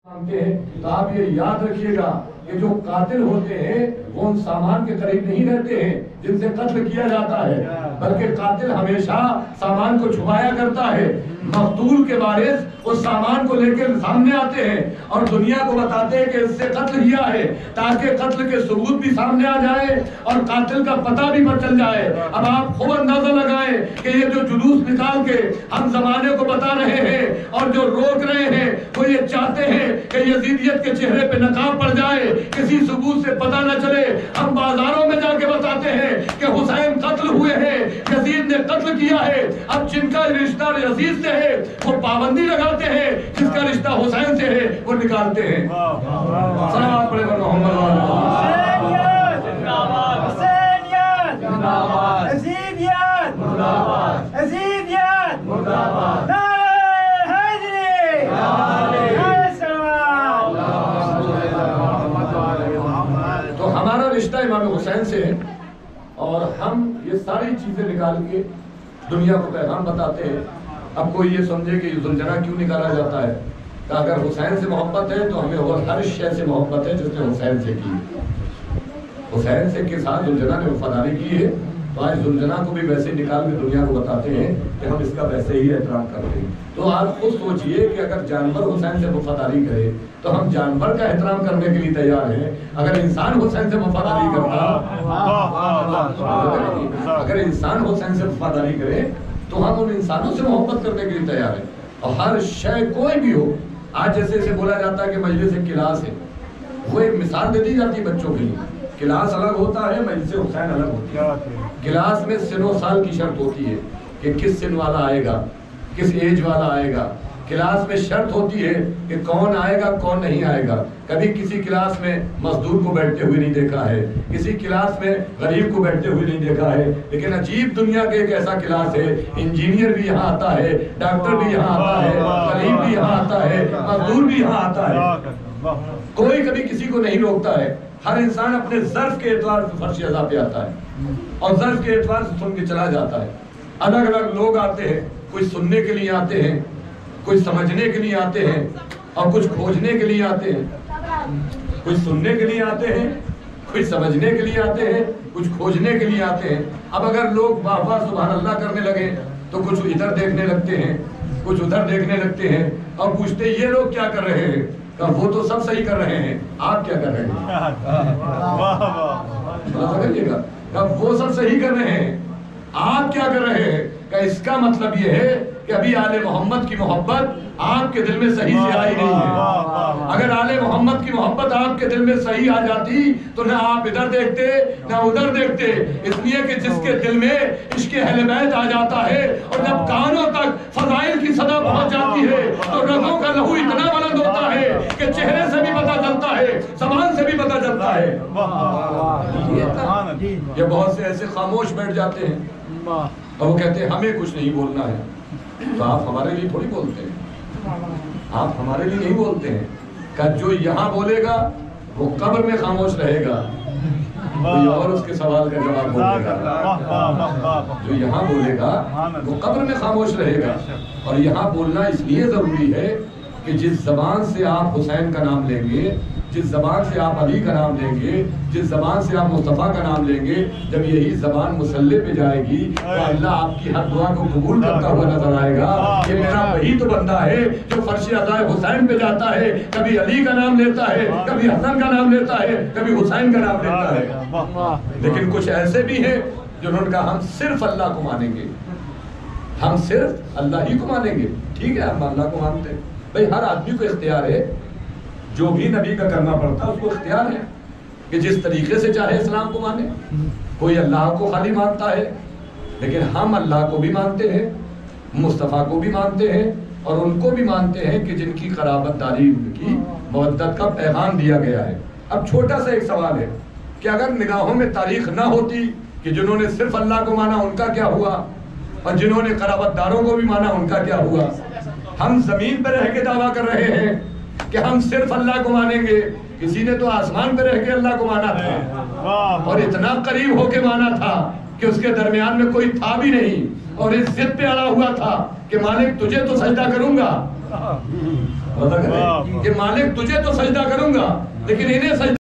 تو آپ یہ یاد رکھیے گا کہ جو قاتل ہوتے ہیں وہ ان سامان کے قریب نہیں رہتے ہیں جن سے قتل کیا جاتا ہے، بلکہ قاتل ہمیشہ سامان کو چھپایا کرتا ہے۔ مقتول کے وارث اس سامان کو لے کے سامنے آتے ہیں اور دنیا کو بتاتے ہیں کہ اس سے قتل کیا ہے، تاکہ قتل کے ثبوت بھی سامنے آ جائے اور قاتل کا پتہ بھی چل جائے۔ اب آپ خوب اندازہ لگائیں کہ یہ جو جلوس نکال کے ہم زمانے کو بتا رہے ہیں اور جو روک رہے ہیں، وہ یہ چاہتے ہیں کہ یزیدیت کے چہرے پہ نقاب پڑ جائے، کسی ثبوت سے پتہ نہ چلے۔ ہم بازاروں میں جا کے بتاتے ہیں کہ حسین قتل ہوئے ہیں، یزید نے قتل کیا ہے۔ اب جن کا رشتہ یزید سے ہے وہ پابندی لگاتے ہیں، جس کا رشتہ حسین سے ہے وہ نکالتے ہیں۔ صلوات پڑھے محمد حسینیت زندہ باد، حسینیت زندہ باد، حسینیت زندہ باد، نعرہ حیدری، نعرہ سلام۔ تو ہمارا رشتہ امام حسین سے ہے اور ہم یہ ساری چیزیں نکال کے دنیا کو پیغام بتاتے ہیں۔ اب کوئی یہ سمجھے کہ ذوالجناح کیوں نکالا جاتا ہے، کہ اگر حسین سے محبت ہے تو ہمیں اور ہر شے سے محبت ہے جس نے حسین سے کی۔ حسین سے کے ساتھ ذوالجناح نے وفاداری کی ہے، تو آج ذوالجناح کو بھی ویسے نکال کے دنیا کو بتاتے ہیں کہ ہم اس کا ویسے ہی احترام کرتے ہیں۔ تو آپ خود سوچئے کہ اگر جانور حسین سے وفاداری کرے تو ہم جانور کا احترام کرنے کے لیے تیار ہیں۔ اگر انسان حسین سے وفاداری کرتا، اگر انسان حسین سے وفاداری کرے تو ہم ان انسانوں سے محبت کرنے کے لیے تیار ہیں۔ اور ہر شے کوئی بھی ہو، آج جیسے اسے بولا جاتا ہے کہ مجلس ایک کلاس ہے، وہ ایک مثال دے دی جاتی ہے بچوں کے لیے۔ کلاس الگ ہوتا ہے، مجلس حسین الگ ہوتی ہے۔ کلاس میں سن و سال کی شرط ہوتی ہے کہ کس سن والا آئے گا، کس ایج والا آئے گا۔ کلاس میں شرط ہوتی ہے کہ کون آئے گا کون نہیں آئے گا۔ کبھی کسی کلاس میں مزدور کو بیٹھتے ہوئے نہیں دیکھا ہے، کسی کلاس میں غریب کو بیٹھتے ہوئے نہیں دیکھا ہے، لیکن عجیب دنیا کے ایک ایسا کلاس ہے، انجینئر بھی یہاں آتا ہے، ڈاکٹر بھی یہاں آتا ہے، غریب بھی یہاں آتا ہے، مزدور بھی یہاں آتا ہے۔ کوئی کبھی کسی کو نہیں روکتا ہے۔ ہر انسان اپنے ظرف کے اعتبار سے فرش اعضاء پہ آتا ہے اور ظرف کے اعتبار سے سن کے چلا جاتا ہے۔ الگ الگ لوگ آتے ہیں، کوئی سننے کے لیے آتے ہیں، کوئی سمجھنے کے لیے آتے ہیں اور کچھ کھوجنے کے لیے آتے ہیں۔ کوئی سننے کے لیے آتے ہیں، کوئی سمجھنے کے لیے آتے ہیں، کچھ کھوجنے کے لیے آتے ہیں۔ اب اگر لوگ واہ واہ سبحان اللہ کرنے لگے تو کچھ ادھر دیکھنے لگتے ہیں، کچھ ادھر دیکھنے لگتے ہیں اور پوچھتے یہ لوگ کیا کر رہے ہیں؟ کہ وہ تو سب صحیح کر رہے ہیں، آپ کیا کر رہے ہیں؟ سمجھیے گا کہ وہ سب صحیح کر رہے ہیں، آپ کیا کر رہے ہیں؟ کہ اس کا مطلب یہ ہے کہ ابھی آل محمد کی محبت آپ کے دل میں صحیح سے آئی نہیں ہے۔ اگر آل محمد کی محبت آپ کے دل میں صحیح آ جاتی تو نہ آپ ادھر دیکھتے نہ ادھر دیکھتے، اس لیے کہ جس کے دل میں عشق اہل بیت آ جاتا ہے اور جب کانوں تک فضائل کی صدا پہنچ جاتی ہے تو رگوں کا لہو اتنا بلند ہوتا ہے کہ چہرے سے بھی پتہ چلتا ہے، زبان سے بھی پتہ چلتا ہے۔ یہ بہت سے ایسے خاموش بیٹھ جاتے ہیں اور وہ کہتے ہیں ہمیں کچھ نہیں بولنا ہے۔ تو آپ ہمارے لیے تھوڑی بولتے ہیں، آپ ہمارے لیے نہیں بولتے ہیں کہ جو یہاں بولے گا وہ قبر میں خاموش رہے گا، کوئی اور اس کے سوال کا جواب بولے گا۔ جو یہاں بولے گا وہ قبر میں خاموش رہے گا۔ اور یہاں بولنا اس لیے ضروری ہے کہ جس زبان سے آپ حسین کا نام لیں گے، جس زبان سے آپ علی کا نام لیں گے، جس زبان سے آپ مصطفیٰ کا نام لیں گے، جب یہی زبان مصلی پہ جائے گی تو اللہ آپ کی ہر دعا کو قبول کرتا ہوا نظر آئے گا۔ یہ میرا وہی تو بندہ ہے جو فرش عزائے حسین پہ جاتا ہے، کبھی علی کا نام لیتا ہے، کبھی حسن کا نام لیتا ہے، کبھی حسین کا نام لیتا ہے۔ لیکن کچھ ایسے بھی ہیں جنہوں نے کہا ہم صرف اللہ کو مانیں گے، ہم صرف اللہ ہی کو مانیں گے۔ ٹھیک ہے، ہم اللہ کو مانتے ہیں، بھئی ہر آدمی کو اختیار ہے، جو بھی نبی کا کرنا پڑتا ہے اس کو اختیار ہے کہ جس طریقے سے چاہے اسلام کو مانے۔ کوئی اللہ کو خالی مانتا ہے، لیکن ہم اللہ کو بھی مانتے ہیں، مصطفیٰ کو بھی مانتے ہیں اور ان کو بھی مانتے ہیں کہ جن کی قرابت داری کی مودت کا پیغام دیا گیا ہے۔ اب چھوٹا سا ایک سوال ہے کہ اگر نگاہوں میں تاریخ نہ ہوتی کہ جنہوں نے صرف اللہ کو مانا ان کا کیا ہوا اور جنہوں نے قرابت داروں کو بھی مانا ان کا کیا ہوا؟ ہم زمین پہ رہ کے دعویٰ کر رہے ہیں کہ ہم صرف اللہ کو مانیں گے، کسی نے تو آسمان پہ رہ کے اللہ کو مانا تھا اور اتنا قریب ہو کے مانا تھا کہ اس کے درمیان میں کوئی تھا بھی نہیں اور اس ضد پہ اڑا ہوا تھا کہ مالک تجھے تو سجدہ کروں گا، کہ مالک تجھے تو سجدہ کروں گا لیکن انہیں سجدہ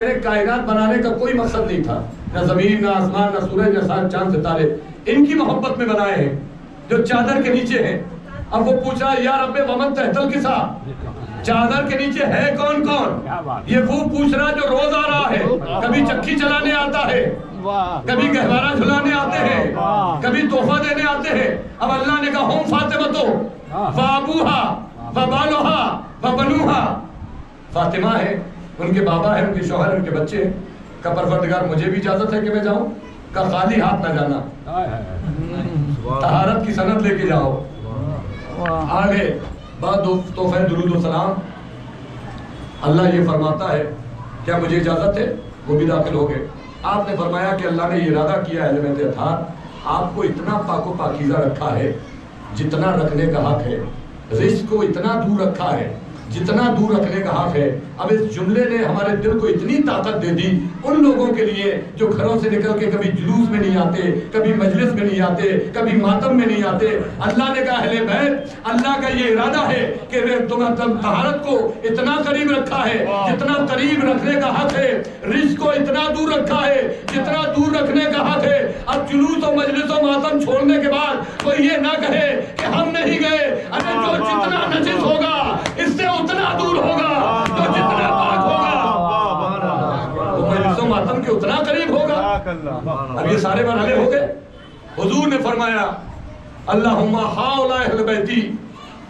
میرے کائنات بنانے کا کوئی مقصد نہیں تھا، نہ زمین، نہ آسمان، نہ سورج، نہ چاند ستارے، ان کی محبت میں بنائے ہیں جو چادر کے نیچے ہیں۔ اب وہ پوچھ رہا ہے یا رب ومن تحت الکسا، چادر کے نیچے ہے کون کون؟ یہ وہ پوچھ رہا جو روز آ رہا ہے، کبھی چکی چلانے آتا ہے، کبھی گہوارہ جھلانے آتے ہیں، کبھی تحفہ دینے آتے ہیں۔ اب اللہ نے کہا ہم فاطمہ وابوہا وبالوہا وبنوہا، فاطمہ ہے، ان کے بابا ہیں، ان کے شوہر، ان کے بچے ہیں۔ کہ پروردگار مجھے بھی اجازت ہے کہ میں جاؤں؟ کہ خالی ہاتھ نہ جانا، طہارت کی سند لے کے جاؤ۔ آگے بعد تحفہ درود و سلام، اللہ یہ فرماتا ہے کیا مجھے اجازت ہے؟ وہ بھی داخل ہو گئے۔ آپ نے فرمایا کہ اللہ نے یہ ارادہ کیا ہے اہل بیت اطہار، آپ کو اتنا پاک و پاکیزہ رکھا ہے جتنا رکھنے کا حق ہے، رزق کو اتنا دور رکھا ہے جتنا دور رکھنے کا حق ہے۔ اب اس جملے نے ہمارے دل کو اتنی طاقت دے دی ان لوگوں کے لیے جو گھروں سے نکل کے کبھی جلوس میں نہیں آتے، کبھی مجلس میں نہیں آتے، کبھی ماتم میں نہیں آتے۔ اللہ نے کہا اہل بیت، اللہ کا یہ ارادہ ہے کہ تم طہارت کو اتنا قریب رکھا ہے جتنا قریب رکھنے کا حق ہے، رزق کو اتنا دور رکھا ہے جتنا دور رکھنے کا حق ہے۔ اب جلوس و مجلس و ماتم چھوڑنے کے بعد کوئی یہ نہ کہے کہ ہم نہیں گئے، ارے جو جتنا نجس ہوگا اس سے اتنا دور ہوگا، جو جتنا پاک ہوگا وہ مجلس و ماتم کے اتنا قریب ہوگا۔ اب یہ سارے مرحلے ہو گئے۔ حضور نے فرمایا اللہم ہؤلاء اہل بیتی،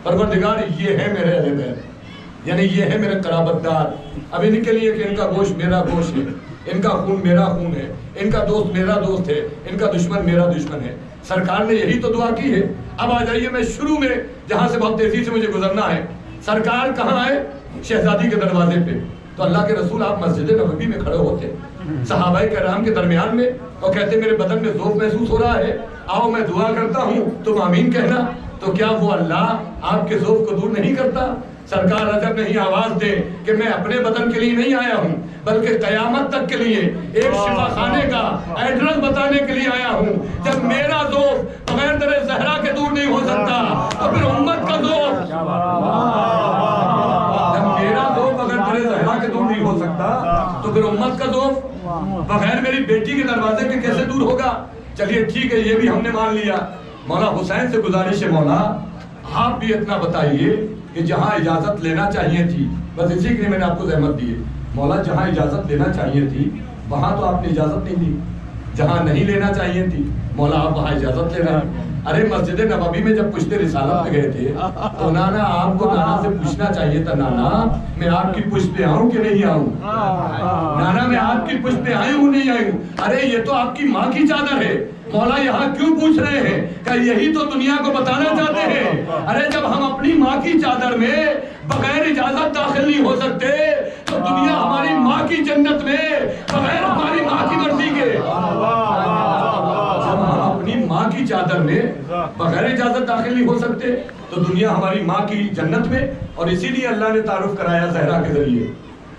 پروردگار یہ ہے میرے اہل بیت، یعنی یہ ہے میرے قرابت دار۔ اب ان کے لیے کہ ان کا گوشت میرا گوشت ہے، ان کا خون میرا خون ہے، ان کا دوست میرا دوست ہے، ان کا دشمن میرا دشمن ہے۔ سرکار نے یہی تو دعا کی ہے۔ اب آ جائیے، میں شروع میں جہاں سے بہت تیزی سے مجھے گزرنا ہے، سرکار کہاں آئے؟ شہزادی کے دروازے پہ۔ تو اللہ کے رسول آپ مسجد نبوی میں کھڑے ہوتے صحابہ کرام کے درمیان میں اور کہتے میرے بدن میں ذوق محسوس ہو رہا ہے، آؤ میں دعا کرتا ہوں تم آمین کہنا۔ تو کیا وہ اللہ آپ کے ذوق کو دور نہیں کرتا؟ سرکار عجب نہیں آواز دے کہ میں اپنے بدن کے لیے نہیں آیا ہوں بلکہ قیامت تک کے لیے ایک شفا خانے کا ایڈریس بتانے کے لیے آیا ہوں۔ جب میرا ذوق بغیر در زہرا کے دور نہیں ہو سکتا تو پھر امت کا ذوق، جب میرا ذوق بغیر در زہرا کے دور نہیں ہو سکتا تو پھر امت کا ذوق بغیر میری بیٹی کے دروازے کے کیسے دور ہوگا؟ چلیے ٹھیک ہے، یہ بھی ہم نے مان لیا۔ مولا حسین سے گزارش ہے مولا آپ بھی اتنا بتائیے کہ جہاں اجازت لینا چاہیے تھی، بس اسی کے لیے میں نے آپ کو زحمت دی ہے، مولا جہاں اجازت لینا چاہیے تھی وہاں تو آپ نے اجازت نہیں دی، جہاں نہیں لینا چاہیے تھی مولا آپ وہاں اجازت لے رہے ہیں۔ ارے مسجد نبوی میں جب پشت رسالت پہ گئے تھے تو نانا آپ کو نانا سے پوچھنا چاہیے تھا، نانا میں آپ کی پشت پہ آؤں کہ نہیں آؤں؟ نانا میں آپ کی پشت پہ آئی ہوں نہیں آئی ہوں؟ ارے یہ تو آپ کی ماں کی چادر ہے، مولا یہاں کیوں پوچھ رہے ہیں؟ کہ یہی تو دنیا کو بتانا چاہتے ہیں۔ ارے جب ہم اپنی ماں کی چادر میں بغیر اجازت داخل نہیں ہو سکتے تو دنیا ہماری ماں کی جنت میں بغیر ہماری ماں کی مرضی کے، جب ہم اپنی ماں کی چادر میں بغیر اجازت داخل نہیں ہو سکتے تو دنیا ہماری ماں کی جنت میں۔ اور اسی لیے اللہ نے تعارف کرایا زہرا کے ذریعے،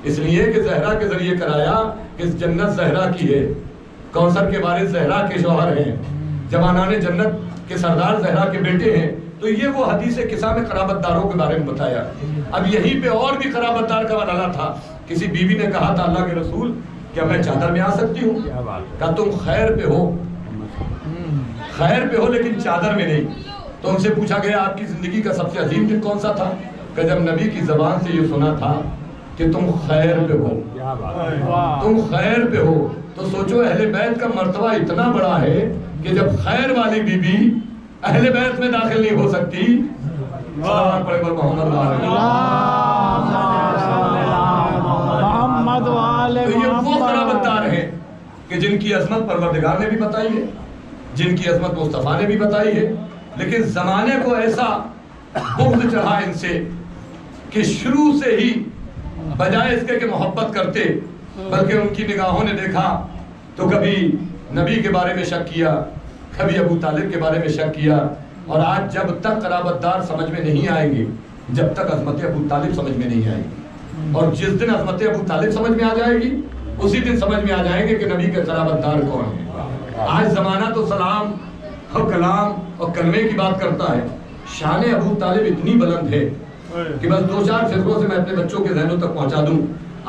اس لیے کہ زہرا کے ذریعے کرایا کہ جنت زہرا کی ہے، کوثر کے وارث زہرا کے شوہر ہیں، جوانان جنت کے سردار زہرا کے بیٹے ہیں۔ تو یہ وہ حدیث قصہ میں قرابت داروں کے بارے میں بتایا۔ اب یہیں پہ اور بھی قرابت دار کا مرحلہ تھا۔ کسی بیوی نے کہا تھا اللہ کے رسول کیا میں چادر میں آ سکتی ہوں؟ کہا تم خیر پہ ہو، خیر پہ ہو لیکن چادر میں نہیں۔ تو ان سے پوچھا گیا آپ کی زندگی کا سب سے عظیم دن کون سا تھا؟ کہ جب نبی کی زبان سے یہ سنا تھا کہ تم خیر پہ ہو، تم خیر پہ ہو۔ تو سوچو اہل بیت کا مرتبہ اتنا بڑا ہے کہ جب خیر والی بی بی اہل بیت میں داخل نہیں ہو سکتی، سلام پڑھے پر محمد والے۔ تو یہ وہ قرابت دار ہیں کہ جن کی عظمت پروردگار نے بھی بتائی ہے، جن کی عظمت مصطفیٰ نے بھی بتائی ہے، لیکن زمانے کو ایسا بغض چڑھا ان سے کہ شروع سے ہی بجائے اس کے کہ محبت کرتے بلکہ ان کی نگاہوں نے دیکھا تو کبھی نبی کے بارے میں شک کیا، کبھی ابو طالب کے بارے میں شک کیا۔ اور آج جب تک قرابت دار سمجھ میں نہیں آئیں گے جب تک عظمت ابو طالب سمجھ میں نہیں آئے گی، اور جس دن عظمت ابو طالب سمجھ میں آ جائے گی اسی دن سمجھ میں آ جائیں گے کہ نبی کے قرابت دار کون ہیں۔ آج زمانہ تو سلام اور کلام اور کلمے کی بات کرتا ہے، شان ابو طالب اتنی بلند ہے کہ بس دو چار فکروں سے میں اپنے بچوں کے ذہنوں تک پہنچا دوں۔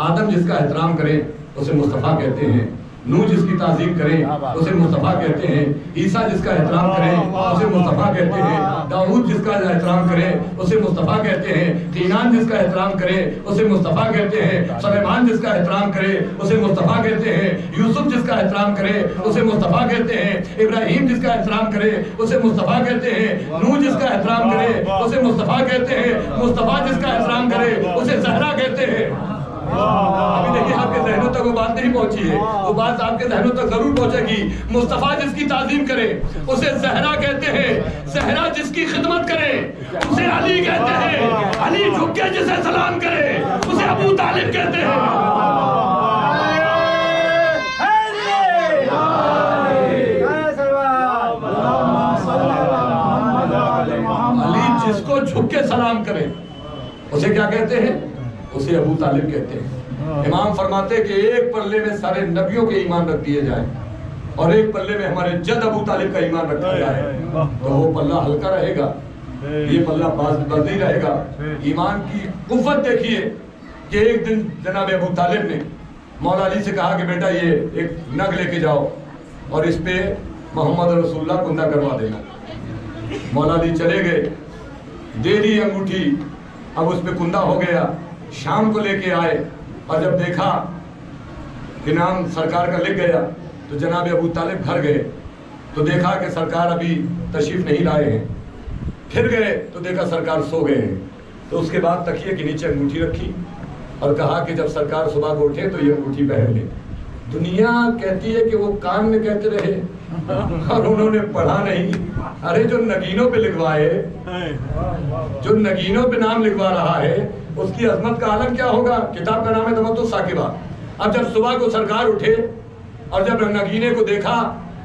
آدم جس کا احترام کرے اسے مصطفیٰ کہتے ہیں، نوح جس کی تعظیم کریں اسے مصطفیٰ کہتے ہیں، عیسیٰ جس کا احترام کریں اسے مصطفیٰ کہتے ہیں، داؤد جس کا احترام کرے اسے مصطفیٰ کہتے ہیں، قینان جس کا احترام کرے اسے مصطفیٰ کہتے ہیں، سلیمان جس کا احترام کرے اسے مصطفیٰ کہتے ہیں، یوسف جس کا احترام کرے اسے مصطفیٰ کہتے ہیں، ابراہیم جس کا احترام کرے اسے مصطفیٰ کہتے ہیں، نوح جس کا احترام کرے اسے مصطفیٰ کہتے ہیں، مصطفیٰ جس کا احترام کرے اسے زہرا کہتے ہیں۔ ابھی دیکھیے آپ کے ذہنوں تک وہ بات نہیں پہنچی ہے، وہ بات آپ کے ذہنوں تک ضرور پہنچے گی۔ مصطفیٰ جس کی تعظیم کرے اسے زہرا کہتے ہیں، زہرا جس کی خدمت کرے اسے علی کہتے ہیں، علی جھک کے جسے سلام کرے اسے ابو طالب کہتے ہیں۔ علی جس کو جھک کے سلام کرے اسے کیا کہتے ہیں؟ اسے ابو طالب کہتے ہیں۔ امام فرماتے کہ ایک پلے میں سارے نبیوں کے ایمان رکھ دیے جائیں اور ایک پلے میں ہمارے جد ابو طالب کا ایمان رکھا جائے تو وہ پلہ ہلکا رہے گا، یہ پلہ باز نہیں رہے گا۔ ایمان کی قوت دیکھیے کہ ایک دن جناب ابو طالب نے مولا علی سے کہا کہ بیٹا یہ ایک نگ لے کے جاؤ اور اس پہ محمد رسول اللہ کندہ کروا دینا۔ مولا علی چلے گئے، دے دی انگوٹھی، اب اس پہ کندہ ہو گیا۔ شام کو لے کے آئے اور جب دیکھا کہ نام سرکار کا لکھ گیا تو جناب ابو طالب گھر گئے تو دیکھا کہ سرکار ابھی تشریف نہیں لائے ہیں۔ پھر گئے تو دیکھا سرکار سو گئے ہیں، تو اس کے بعد تکیے کے نیچے انگوٹھی رکھی اور کہا کہ جب سرکار صبح کو اٹھے تو یہ انگوٹھی پہن لیں۔ دنیا کہتی ہے کہ وہ کان میں کہتے رہے اور انہوں نے پڑھا نہیں۔ ارے جو نگینوں پہ لکھوائے، جو نگینوں پہ نام لکھوا رہا ہے اس کی عظمت کا عالم کیا ہوگا؟ کتاب کا نام ہے تمتع الثاقبہ۔ اب جب صبح کو سرکار اٹھے اور جب نگینے کو دیکھا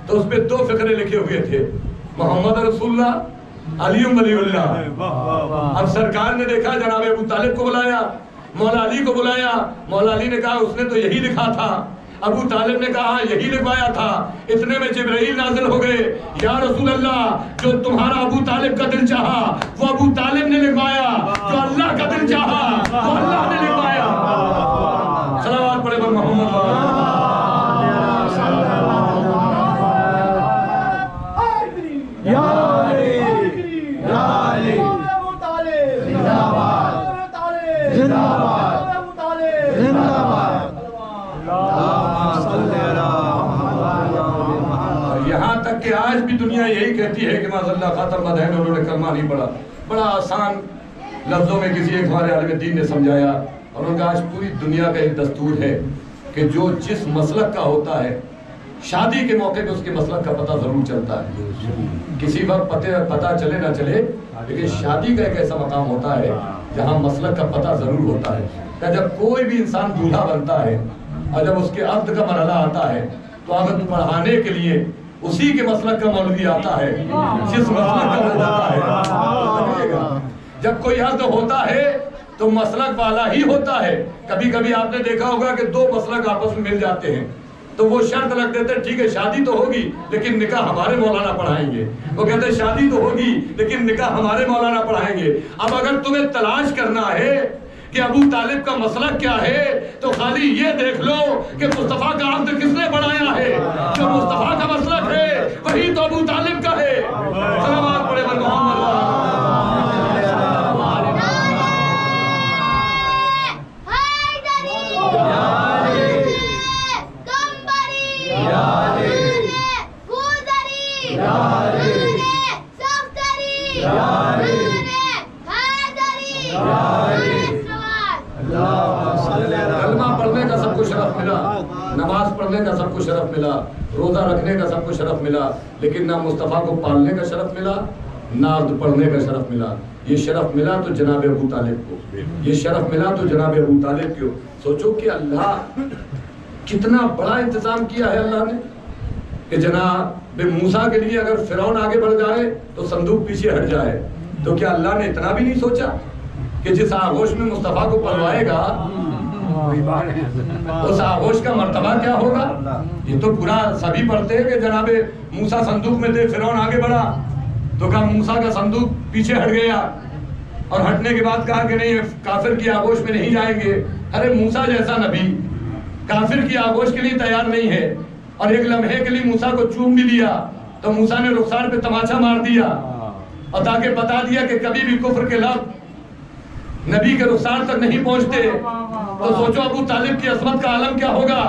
تو اس پہ 2 فقرے لکھے ہوئے تھے، محمد رسول اللہ، علی ولی اللہ۔ اب سرکار نے دیکھا، جناب ابو طالب کو بلایا، مولا علی کو بلایا، مولا علی نے کہا اس نے تو یہی لکھا تھا، ابو طالب نے کہا یہی لکھوایا تھا۔ اتنے میں جبرائیل نازل ہو گئے، یا رسول اللہ جو تمہارا ابو طالب کا دل چاہا وہ ابو طالب نے لکھوایا، جو اللہ کا دل چاہا وہ اللہ نے لکھوایا۔ صلوات پڑھے پر محمد یہاں تک کہ آج بھی دنیا یہی کہتی ہے کہ ماذا اللہ خاتم مدہن، انہوں نے کلمہ نہیں پڑھا۔ بڑا آسان لفظوں میں کسی ایک ہمارے عالم دین نے سمجھایا، اور ان کا آج پوری دنیا کا ایک دستور ہے کہ جو جس مسلک کا ہوتا ہے شادی کے موقع پہ اس کے مسلک کا پتہ ضرور چلتا ہے۔ کسی وقت پتہ چلے نہ چلے، لیکن شادی کا ایک ایسا مقام ہوتا ہے جہاں مسلک کا پتہ ضرور ہوتا ہے۔ کہ جب کوئی بھی انسان دولہا بنتا ہے اور جب اس کے عقد کا مرحلہ آتا ہے تو عقد پڑھانے کے لیے اسی کے مسلک کا مولوی آتا ہے جس مسلک کا وہ ہوتا ہے۔ جب کوئی عقد ہوتا ہے تو مسلک والا ہی ہوتا ہے۔ کبھی کبھی آپ نے دیکھا ہوگا کہ 2 مسلک آپس میں مل جاتے ہیں تو وہ شرط رکھ دیتے ہیں ٹھیک ہے شادی تو ہوگی لیکن نکاح ہمارے مولانا پڑھائیں گے۔ وہ کہتے ہیں شادی تو ہوگی لیکن نکاح ہمارے مولانا پڑھائیں گے۔ اب اگر تمہیں تلاش کرنا ہے کہ ابو طالب کا مسلک کیا ہے تو خالی یہ دیکھ لو کہ مصطفیٰ کا عقد کس نے بڑھایا ہے۔ جو مصطفیٰ کا مسلک ہے وہی تو ابو طالب کا ہے۔ صلوات پڑھے بر محمد۔ کلمہ پڑھنے کا سب کو شرف ملا، نماز پڑھنے کا سب کو شرف ملا، روزہ رکھنے کا سب کو شرف ملا، لیکن نہ مصطفیٰ کو پالنے کا شرف ملا نہ عقد پڑھنے کا شرف ملا۔ یہ شرف ملا تو جناب ابو طالب کو، یہ شرف ملا تو جناب ابو طالب کو۔ سوچو کہ اللہ کتنا بڑا انتظام کیا ہے اللہ نے کہ جناب موسیٰ کے لیے اگر فرعون آگے بڑھ جائے تو صندوق پیچھے ہٹ جائے، تو کیا اللہ نے اتنا بھی نہیں سوچا کہ جس آغوش میں مصطفیٰ کو پلوائے گا اس آغوش کا مرتبہ کیا ہوگا؟ یہ تو پورا سبھی پڑھتے ہیں کہ جناب موسیٰ صندوق میں تھے، فرعون آگے بڑھا تو کہا موسیٰ کا صندوق پیچھے ہٹ گیا، اور ہٹنے کے بعد کہا کہ نہیں کافر کی آغوش میں نہیں جائیں گے۔ ارے موسیٰ جیسا نبی کافر کی آغوش کے لیے تیار نہیں ہے، اور ایک لمحے کے لیے موسیٰ کو چوم بھی لیا تو موسیٰ نے رخسار پہ تماچا مار دیا اور تاکہ بتا دیا کہ کبھی بھی کفر کے لفظ نبی کے رخسار تک نہیں پہنچتے۔ تو سوچو ابو طالب کی عظمت کا عالم کیا ہوگا۔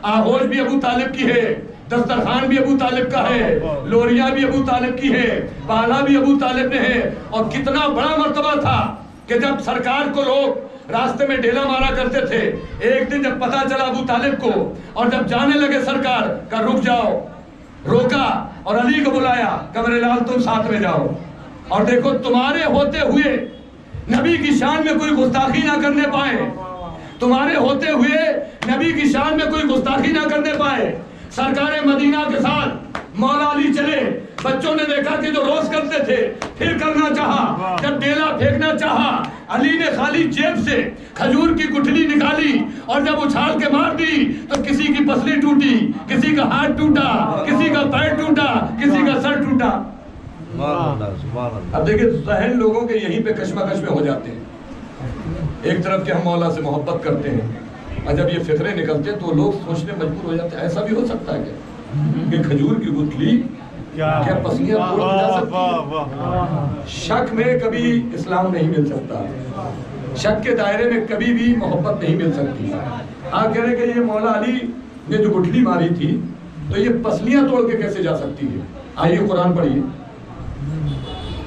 آغوش بھی ابو طالب کی ہے، دسترخوان بھی ابو طالب کا ہے، لوریاں بھی ابو طالب کی ہے، بالا بھی ابو طالب نے ہے۔ اور کتنا بڑا مرتبہ تھا کہ جب سرکار کو لوگ راستے میں ڈیلا مارا کرتے تھے، ایک دن جب پتا چلا ابو طالب کو اور جب جانے لگے سرکار کا رک جاؤ، روکا اور علی کو بلایا کہ میرے لال تم ساتھ میں جاؤ، اور دیکھو تمہارے ہوتے ہوئے نبی کی شان میں کوئی گستاخی نہ کرنے پائے، تمہارے ہوتے ہوئے نبی کی شان میں کوئی گستاخی نہ کرنے پائے۔ سرکار مدینہ کے ساتھ مولا علی چلے، بچوں نے دیکھا کہ جو روز کرتے تھے پھر کرنا چاہا، جب ڈیلا پھینکنا چاہا علی نے خالی جیب سے کھجور کی گٹھلی نکالی اور جب اچھال کے مار دی تو کسی کی پسلی ٹوٹی، کسی کا ہاتھ ٹوٹا، کسی کا پیر ٹوٹا، کسی کا سر ٹوٹا۔ اب دیکھیں ذہن لوگوں کے یہیں پہ کشمکش میں ہو جاتے ہیں، ایک طرف کہ ہم مولا سے محبت کرتے ہیں اور جب یہ فکریں نکلتے ہیں تو لوگ سوچنے مجبور ہو جاتے ہیں ایسا بھی ہو سکتا ہے کہ کھجور کی گٹھلی کیا پسلیاں توڑ دی جا سکتی ہیں؟ شک میں کبھی اسلام نہیں مل سکتا، شک کے دائرے میں کبھی بھی محبت نہیں مل سکتی۔ آپ کہہ رہے کہ یہ مولا علی نے جو گٹھلی ماری تھی تو یہ پسلیاں توڑ کے کیسے جا سکتی ہے؟ آئیے قرآن پڑھیے،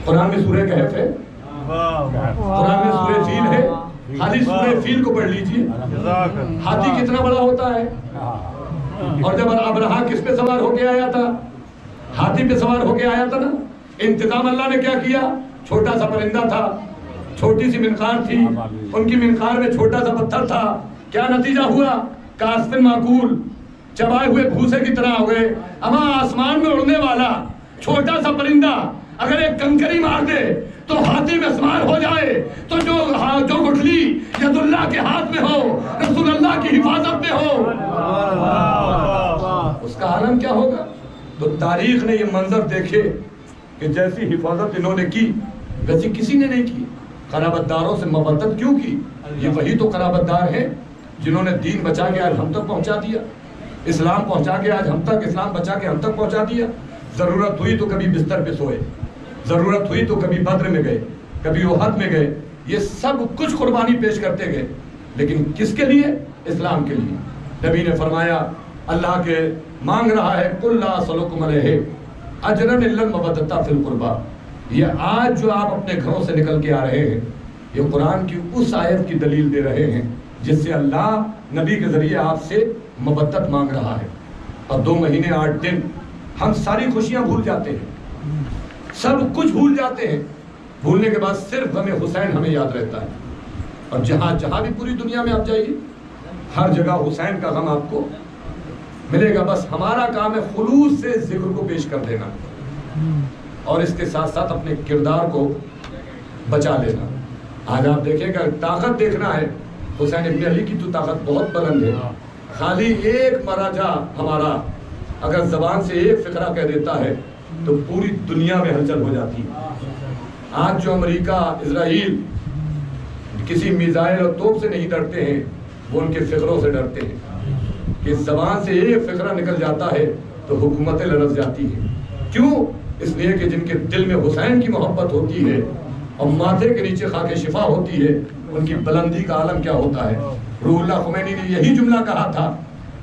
قرآن میں سورہ کہف ہے، قرآن میں سورہ فیل ہے، خالی سورہ فیل کو پڑھ لیجئے۔ ہاتھی کتنا بڑا ہوتا ہے، اور جب ابرہہ کس پہ سوار ہو کے آیا تھا؟ ہاتھی پہ سوار ہو کے آیا تھا نا۔ انتظام اللہ نے کیا کیا؟ چھوٹا سا پرندہ تھا، چھوٹی سی منقار تھی، ان کی منقار میں چھوٹا سا پتھر تھا، کیا نتیجہ ہوا؟ کاسفن معقول، چبائے ہوئے بھوسے کی طرح ہو گئے۔ اما آسمان میں اڑنے والا چھوٹا سا پرندہ اگر ایک کنکری مار دے تو ہاتھی میں سوار ہو جائے، تو جو گٹھلی ید اللہ کے ہاتھ میں ہو، رسول اللہ کی حفاظت میں ہو، اس کا عالم کیا ہوگا؟ تو تاریخ نے یہ منظر دیکھے کہ جیسی حفاظت انہوں نے کی ویسی کسی نے نہیں کی۔ قرابت داروں سے مودت کیوں کی؟ یہ وہی تو قرابت دار ہیں جنہوں نے دین بچا کے آج ہم تک پہنچا دیا، اسلام پہنچا کے آج ہم تک، اسلام بچا کے ہم تک پہنچا دیا۔ ضرورت ہوئی تو کبھی بستر پہ سوئے، ضرورت ہوئی تو کبھی بدر میں گئے، کبھی احد میں گئے، یہ سب کچھ قربانی پیش کرتے گئے، لیکن کس کے لیے؟ اسلام کے لیے۔ نبی نے فرمایا اللہ کے مانگ رہا ہے قُلْ لَا أَسْأَلُكُمْ عَلَيْهِ أَجْرًا إِلَّا الْمَوَدَّةَ فِي الْقُرْبَى۔ یہ آج جو آپ اپنے گھروں سے نکل کے آ رہے ہیں، یہ قرآن کی اس آیت کی دلیل دے رہے ہیں جس سے اللہ نبی کے ذریعے آپ سے مودت مانگ رہا ہے۔ اور 2 مہینے 8 دن ہم ساری خوشیاں بھول جاتے ہیں، سب کچھ بھول جاتے ہیں، بھولنے کے بعد صرف غم حسین ہمیں یاد رہتا ہے۔ اور جہاں جہاں بھی پوری دنیا میں آپ جائیے، ہر جگہ حسین کا غم آپ کو ملے گا۔ بس ہمارا کام ہے خلوص سے ذکر کو پیش کر دینا اور اس کے ساتھ ساتھ اپنے کردار کو بچا لینا۔ آج آپ دیکھیں گا طاقت دیکھنا ہے، حسین ابن علی کی تو طاقت بہت بلند ہے، خالی ایک مراجع ہمارا اگر زبان سے ایک فقرہ کہہ دیتا ہے تو پوری دنیا میں ہلچل ہو جاتی ہے۔ آج جو امریکہ، اسرائیل کسی میزائل اور توپ سے نہیں ڈرتے ہیں، وہ ان کے فقروں سے ڈرتے ہیں کہ زبان سے ایک فقرہ نکل جاتا ہے تو حکومتیں لرز جاتی ہیں۔ کیوں؟ اس لیے کہ جن کے دل میں حسین کی محبت ہوتی ہے اور ماتھے کے نیچے خاک شفا ہوتی ہے، ان کی بلندی کا عالم کیا ہوتا ہے۔ روح اللہ خمینی نے یہی جملہ کہا تھا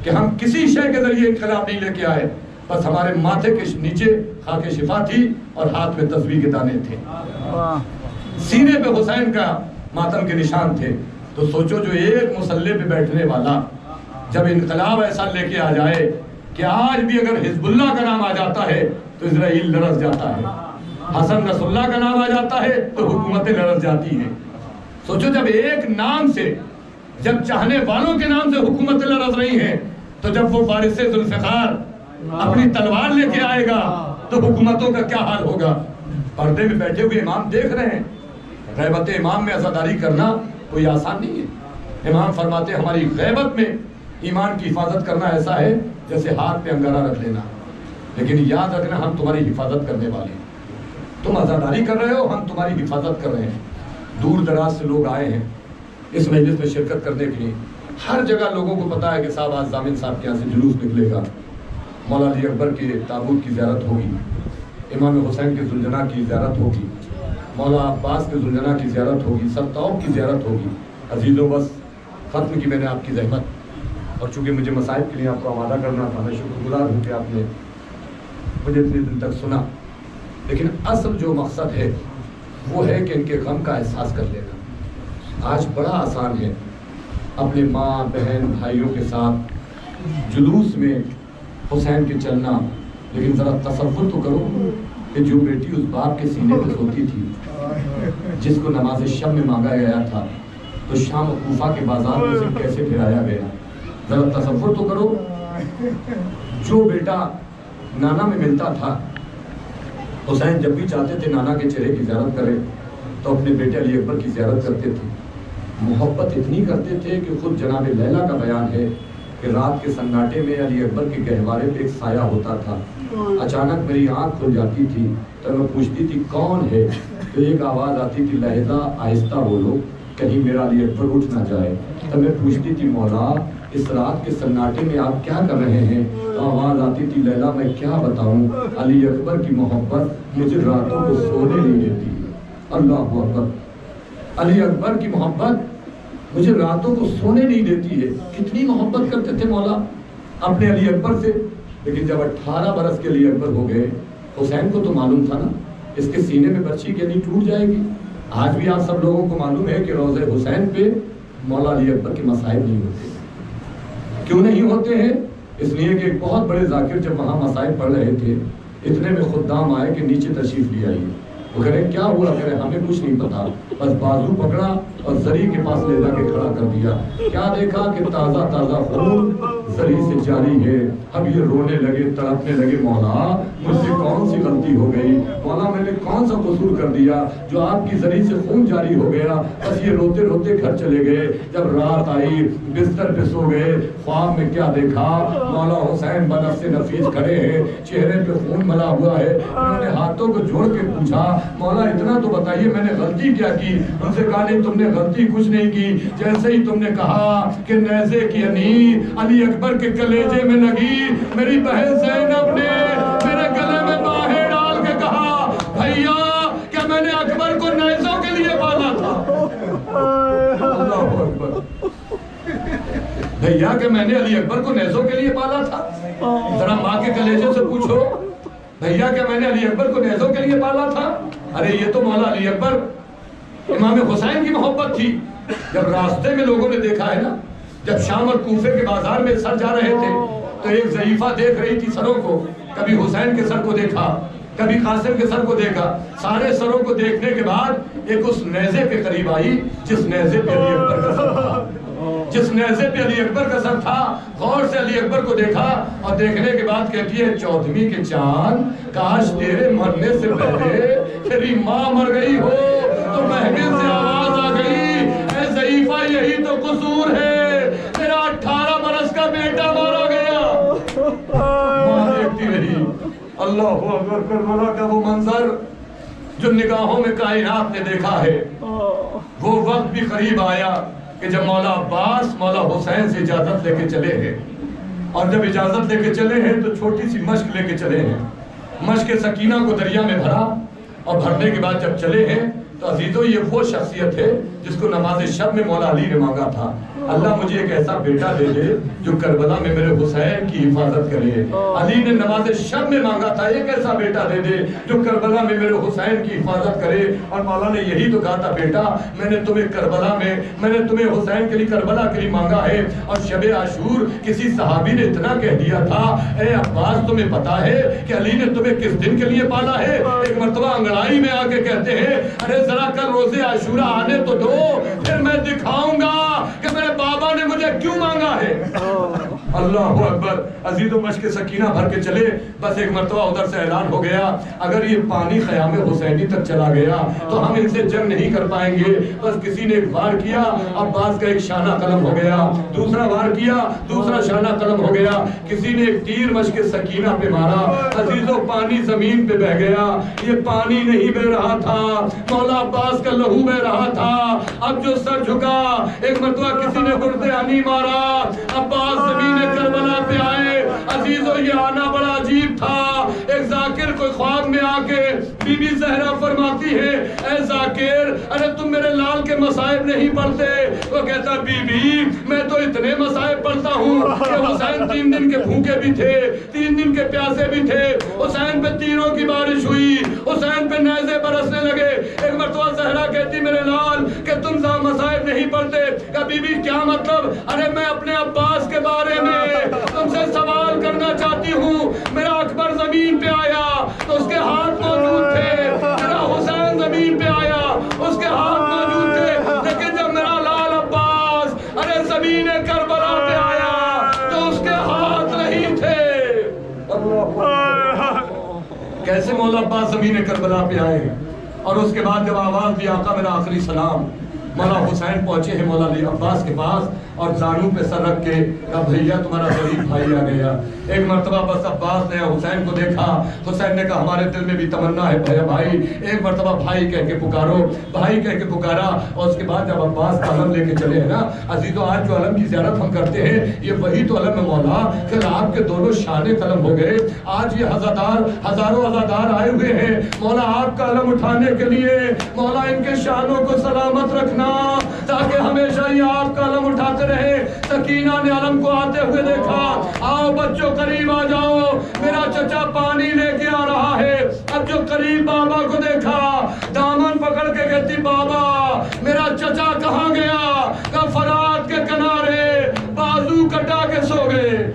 کہ ہم کسی شے کے ذریعے انقلاب نہیں لے کے آئے، بس ہمارے ماتھے کے نیچے خاک شفا تھی اور ہاتھ میں تسبیح کے دانے تھے، سینے پہ حسین کا ماتم کے نشان تھے۔ تو سوچو جو ایک مسلح پہ بیٹھنے والا جب انقلاب ایسا لے کے آ جائے کہ آج بھی اگر حزب اللہ کا نام آ جاتا ہے تو اسرائیل لرز جاتا ہے، حسن نصر اللہ کا نام آ جاتا ہے تو حکومتیں لرز جاتی ہیں۔ سوچو جب ایک نام سے، جب چاہنے والوں کے نام سے حکومتیں لرز رہی ہیں، تو جب وہ وارث ذوالفقار اپنی تلوار لے کے آئے گا تو حکومتوں کا کیا حال ہوگا۔ پردے میں بیٹھے ہوئے امام دیکھ رہے ہیں، غیبت امام میں عزاداری کرنا کوئی آسان نہیں ہے۔ امام فرماتے ہیں ہماری غیبت میں ایمان کی حفاظت کرنا ایسا ہے جیسے ہاتھ پہ انگارہ رکھ لینا، لیکن یاد رکھنا ہم تمہاری حفاظت کرنے والے ہیں۔ تم عزاداری کر رہے ہو، ہم تمہاری حفاظت کر رہے ہیں۔ دور دراز سے لوگ آئے ہیں اس مجلس میں شرکت کرنے کے لیے، ہر جگہ لوگوں کو پتا ہے کہ صاحب آج ضامن صاحب کے یہاں سے جلوس نکلے گا، مولا علی اکبر کے تابوت کی زیارت ہوگی، امام حسین کے زلجناح کی زیارت ہوگی، مولا عباس کے زلجناح کی زیارت ہوگی، سرتاؤ کی زیارت ہوگی۔ عزیزوں بس ختم کی میں نے آپ کی زحمت، اور چونکہ مجھے مصائب کے لیے آپ کو آمادہ کرنا تھا، میں شکر گزار ہوں کہ آپ نے مجھے اتنے دن تک سنا، لیکن اصل جو مقصد ہے وہ ہے کہ ان کے غم کا احساس کر لینا۔ آج بڑا آسان ہے اپنے ماں بہن بھائیوں کے ساتھ جلوس میں حسین کے چلنا، لیکن ذرا تصور تو کرو کہ جو بیٹی اس باپ کے سینے پہ سوتی تھی، جس کو نماز شب میں مانگا گیا تھا، تو شام و کوفہ کے بازار میں اسے کیسے پھرایا گیا، ذرا تصور تو کرو۔ جو بیٹا نانا میں ملتا تھا، حسین جب بھی چاہتے تھے نانا کے چہرے کی زیارت کرے تو اپنے بیٹے علی اکبر کی زیارت کرتے تھے، محبت اتنی کرتے تھے کہ خود جناب لیلا کا بیان ہے کہ رات کے سناٹے میں علی اکبر کے گہوارے پہ ایک سایہ ہوتا تھا، اچانک میری آنکھ کھل جاتی تھی تو میں پوچھتی تھی کون ہے، تو ایک آواز آتی تھی لہجہ آہستہ بولو کہیں میرا علی اکبر اٹھ نہ جائے، تو میں پوچھتی تھی مولا اس رات کے سناٹے میں آپ کیا کر رہے ہیں، تو آواز آتی تھی لیلا میں کیا بتاؤں، علی اکبر کی محبت مجھے راتوں کو سونے نہیں دیتی۔ اللہ اکبر، علی اکبر کی محبت مجھے راتوں کو سونے نہیں دیتی ہے۔ کتنی محبت کرتے تھے مولا اپنے علی اکبر سے، لیکن جب 18 برس کے علی اکبر ہو گئے، حسین کو تو معلوم تھا نا اس کے سینے میں برچھی کے نہیں ٹوٹ جائے گی۔ آج بھی آپ سب لوگوں کو معلوم ہے کہ روضہ حسین پہ مولا علی اکبر کے مصائب نہیں ہوتے۔ کیوں نہیں ہوتے ہیں؟ اس لیے کہ ایک بہت بڑے ذاکر جب وہاں مصائب پڑھ رہے تھے، اتنے میں خدام آئے کہ نیچے تشریف لے آئیے۔ وہ کہہ رہے کیا ہوا، کہہ رہے ہمیں کچھ نہیں پتا، بس بازو پکڑا اور زری کے پاس لے جا کے کھڑا کر دیا، کیا دیکھا کہ تازہ تازہ خون زری سے جاری ہے۔ اب یہ رونے لگے تڑپنے لگے، مولا مجھ سے کون سی غلطی ہو گئی، مولا میں نے کون سا قصور کر دیا جو آپ کی زری سے خون جاری ہو گیا۔ بس یہ روتے روتے گھر چلے گئے۔ جب رات آئی بستر پہ سو گئے، خواب میں کیا دیکھا، مولا حسین بنفس نفیس کھڑے ہیں، چہرے پہ خون ملا ہوا ہے۔ انہوں نے ہاتھوں کو جوڑ کے پوچھا مولا اتنا تو بتائیے میں نے غلطی کیا کی؟ ان سے کہا نہیں تم نے غلطی کچھ نہیں کی، جیسے ہی تم نے کہا کہ نیزے کی انیر علی اکبر کے کلیجے میں لگی، میری بہن زینب نے میرے گلے میں باہیں ڈال کے کہا بھیا کیا میں نے اکبر کو نیزوں کے لیے پالا تھا؟ اللہ اکبر، بھیا کہ میں نے علی اکبر کو نیزوں کے لیے پالا تھا؟ ذرا ماں کے کلیجے سے پوچھو، بھیا کہ میں نے علی اکبر کو نیزوں کے لیے پالا تھا؟ ارے یہ تو مولا علی اکبر امام حسین کی محبت تھی۔ جب راستے میں لوگوں نے دیکھا ہے نا، جب شام اور کوفے کے بازار میں سر جا رہے تھے تو ایک ضعیفہ دیکھ رہی تھی سروں کو، کبھی حسین کے سر کو دیکھا، کبھی قاسم کے سر کو دیکھا، سارے سروں کو دیکھنے کے بعد ایک اس نیزے کے قریب آئی جس نیزے پہ علی اکبر کا سر تھا، جس نیزے پہ علی اکبر کا سر تھا۔ غور سے علی اکبر کو دیکھا اور دیکھنے کے بعد کہتی ہے 14ویں کے چاند کاش تیرے مرنے سے پہلے تیری ماں مر گئی ہو تو محفل سے آواز آ گئی اے ضعیفہ یہی تو قصور ہے، تیرا 18 برس کا بیٹا مارا گیا۔ ماں دیکھتی رہی۔ اللہ اکبر، کربلا کا وہ منظر جو نگاہوں میں کائنات نے دیکھا ہے، وہ وقت بھی قریب آیا کہ جب مولا عباس مولا حسین سے اجازت لے کے چلے ہیں، اور جب اجازت لے کے چلے ہیں تو چھوٹی سی مشق لے کے چلے ہیں۔ مشق سکینہ کو دریا میں بھرا اور بھرنے کے بعد جب چلے ہیں تو عزیزو یہ وہ شخصیت ہے جس کو نماز شب میں مولا علی نے مانگا تھا، اللہ مجھے ایک ایسا بیٹا دے دے جو کربلا میں میرے حسین کی حفاظت کرے۔ علی نے نماز شب میں مانگا تھا ایک ایسا بیٹا دے دے جو کربلا میں میرے حسین کی حفاظت کرے، اور مولا نے یہی تو کہا تھا بیٹا میں نے تمہیں کربلا میں، میں نے تمہیں حسین کے لیے کربلا کے لیے مانگا ہے۔ اور شب عاشور کسی صحابی نے اتنا کہہ دیا تھا اے عباس تمہیں پتا ہے کہ علی نے تمہیں کس دن کے لیے پالا ہے؟ ایک مرتبہ انگڑائی میں آ کے کہتے ہیں ارے ذرا کل روزے عاشورہ آنے تو دو، پھر میں دکھاؤں گا کہ میرے بابا نے مجھے کیوں مانگا ہے۔ اللہ اکبر. عزیز و مشق سکینہ بھر کے چلے. بس ایک مرتبہ ادھر سے اعلان ہو گیا اگر یہ پانی خیام حسینی تک چلا گیا تو ہم ان سے جنگ نہیں کر پائیں گے. بس کسی نے ایک وار کیا, عباس کا ایک شانہ قلم ہو گیا, دوسرا وار کیا, دوسرا شانہ قلم ہو گیا, کسی نے ایک تیر مشق سکینہ پہ مارا. عزیزو پانی زمین پہ بہ گیا. یہ پانی نہیں بہ رہا تھا, مولا عباس کا لہو بہ رہا تھا. اب جو سر جھکا, ایک مرتبہ کسی نے گردے ہنی مارا, عباس زمین کربلا پہ آئے. عزیزو یہ آنا بڑا عجیب تھا. ایک ذاکر کوئی خواب میں آ کے بی بی زہرا فرماتی ہے اے ذاکر ارے تم میرے لال کے مصائب نہیں پڑھتے. وہ کہتا بی بی میں تو اتنے مصائب پڑھتا ہوں کہ حسین 3 دن کے بھوکے بھی تھے, 3 دن کے پیاسے بھی تھے. حسین پہ تیروں کی بارش ہوئی, حسین پہ نیزے برسنے لگے. ایک مرتبہ زہرا کہتی میرے لال کہ تم مصائب نہیں پڑھتے. کہ بی بی کیا مطلب؟ ارے میں اپنے عباس کے بارے میں تم سے سوال کرنا چاہتی ہوں. میرا اکبر زمین پہ آیا تو اس کے ہاتھ موجود تھے, میرا حسین زمین پہ آیا اس کے ہاتھ موجود تھے, لیکن جب میرا لال عباس ارے زمین کربلا پہ آیا تو اس کے ہاتھ نہیں تھے. کیسے مولا عباس زمین کربلا پہ آئے؟ اور اس کے بعد جب آواز دی آقا میرا آخری سلام, مولا حسین پہنچے ہیں مولا علی عباس کے پاس اور زانوں پہ سر رکھ کے کہا بھیا تمہارا غریب بھائی آ گیا. ایک مرتبہ بس عباس نے حسین کو دیکھا, حسین نے کہا ہمارے دل میں بھی تمنا ہے بھیا بھائی, ایک مرتبہ بھائی کہہ کے پکارو, بھائی کہہ کے پکارا. اور اس کے بعد جب عباس کا علم لے کے چلے ہیں نا عزیزو, آج جو علم کی زیارت ہم کرتے ہیں یہ وہی تو علم ہے مولا. پھر آپ کے دونوں شان قلم ہو گئے. آج یہ ہزاروں عزادار آئے ہوئے ہیں مولا آپ کا علم اٹھانے کے لیے. مولا ان کے شانوں کو سلامت رکھنا تاکہ ہمیشہ یہ آپ کا علم اٹھاتے رہے. سکینہ نے علم کو آتے ہوئے دیکھا, آؤ بچوں قریب آ جاؤ, میرا چچا پانی لے کے آ رہا ہے. اب جو قریب بابا کو دیکھا دامن پکڑ کے کہتی بابا میرا چچا کہاں گیا؟ کہ فرات کے کنارے بازو کٹا کے سو گئے.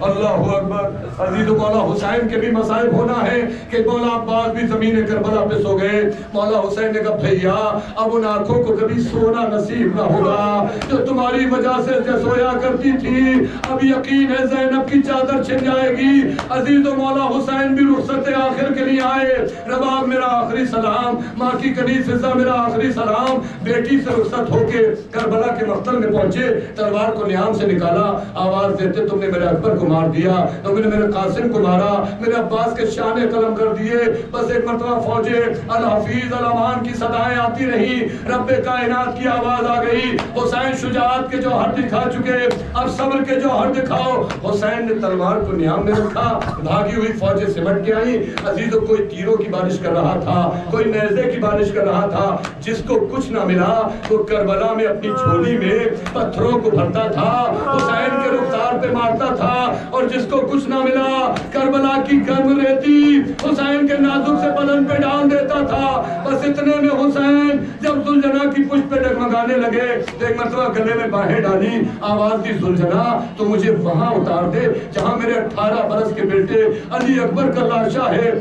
اللہ اکبر. عزیز مولا حسین کے بھی مصائب ہونا ہے کہ مولا عباس بھی زمین کربلا پہ سو گئے. مولا حسین نے کہا بھیا اب ان آنکھوں کو کبھی سونا نصیب نہ ہوگا جو تمہاری وجہ سے سویا کرتی تھی. اب یقین ہے زینب کی چادر چھن جائے گی. عزیز مولا حسین بھی رخصت آخر کے لیے آئے. رباب میرا آخری سلام, ماں کی کنیز فضا میرا آخری سلام. بیٹی سے رخصت ہو کے کربلا کے مقتل میں پہنچے, تلوار کو نیام سے نکالا, آواز دیتے تم نے میرے اکبر کو مار دیا, تم نے میرے قاسم کو مارا, میرے عباس کے شانے قلم کر دیے. بس ایک مرتبہ فوجے الحفیظ الامان کی صدایں آتی رہی, رب کائنات کی آواز آ گئی. حسین شجاعت کے جوہر دکھا چکے, اب صبر کے جوہر دکھاؤ. حسین نے تلوار کو نیام میں رکھا, بھاگی ہوئی فوجیں سمٹ کے آئی. عزیزو کوئی تیروں کی بارش کر رہا تھا, کوئی نیزے کی بارش کر رہا تھا. جس کو کچھ نہ ملا وہ کربلا میں اپنی جھولی میں پتھروں کو بھرتا تھا, حسین کے رخسار پہ مارتا تھا. اور جس کو کچھ نہ ملا کربلا کی گرم ریتی حسین کے نازک سے بدن پہ ڈال دیتا تھا. بس اتنے میں حسین جب زلجنا کی پشت پہ ڈگمگانے لگے تو ایک مرتبہ گلے میں باہیں ڈالی, آواز دی زلجنا تو مجھے وہاں اتار دے جہاں میرے 18 برس کے بیٹے علی اکبر کا لاشا ہے.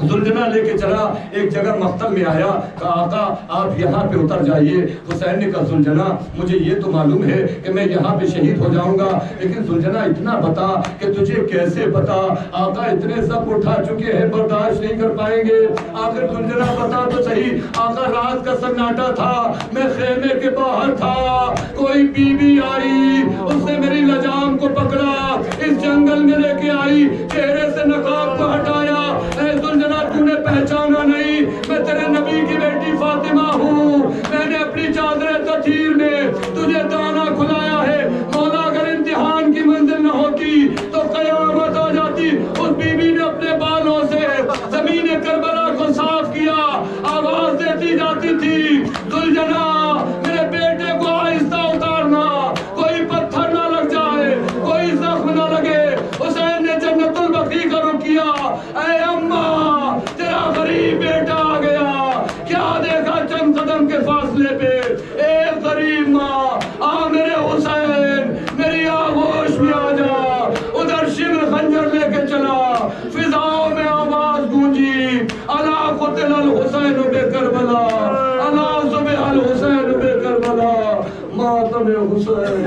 زلجنا لے کے چلا, ایک جگہ مقتل میں آیا, کہا آقا آپ یہاں پہ اتر جائیے. حسین نے کہا زلجنا مجھے یہ تو معلوم ہے کہ میں یہاں پہ شہید ہو جاؤں گا, لیکن زلجنا اتنا بتا کہ تجھے کیسے پتا؟ آقا اتنے سب اٹھا چکے ہیں برداشت نہیں کر پائیں گے. آخر زلجنا بتا تو صحیح. آقا رات کا سناٹا تھا, میں خیمے کے باہر تھا, کوئی بی بی آئی, اس نے میری لجام کو پکڑا, اس جنگل میں لے کے آئی, چہرے سے نقاب کو ہٹایا. اے زلجنا تو نے پہچانا نہیں, میں تیرے نبی کی بیٹی فاطمہ ہوں, میں نے اپنی چادر تطہیر میں تجھے دانا کھلایا ہے. مولا اگر امتحان کی منزل نہ ہوتی تو قیامت آ جاتی. اس بی بی نے اپنے بالوں سے زمین کربلا کو صاف کیا, آواز دیتی جاتی تھی زلجنا میرے بیٹے کو آہستہ اتارنا, کوئی پتھر نہ لگ جائے, کوئی زخم نہ لگے. حسین نے جنت البقیع کا رخ کیا, اے اماں تیرا غریب بیٹا آ گیا. کیا دیکھا چند قدم کے فاصلے پہ, اے غریب ماں آ میرے حسین میری آغوش میں آ جا. ادھر شمر خنجر لے کے چلا, فضاؤں میں آواز گونجی, الا قتل الحسین بے کربلا, الا ذبح الحسین بے کربلا, ماتم حسین.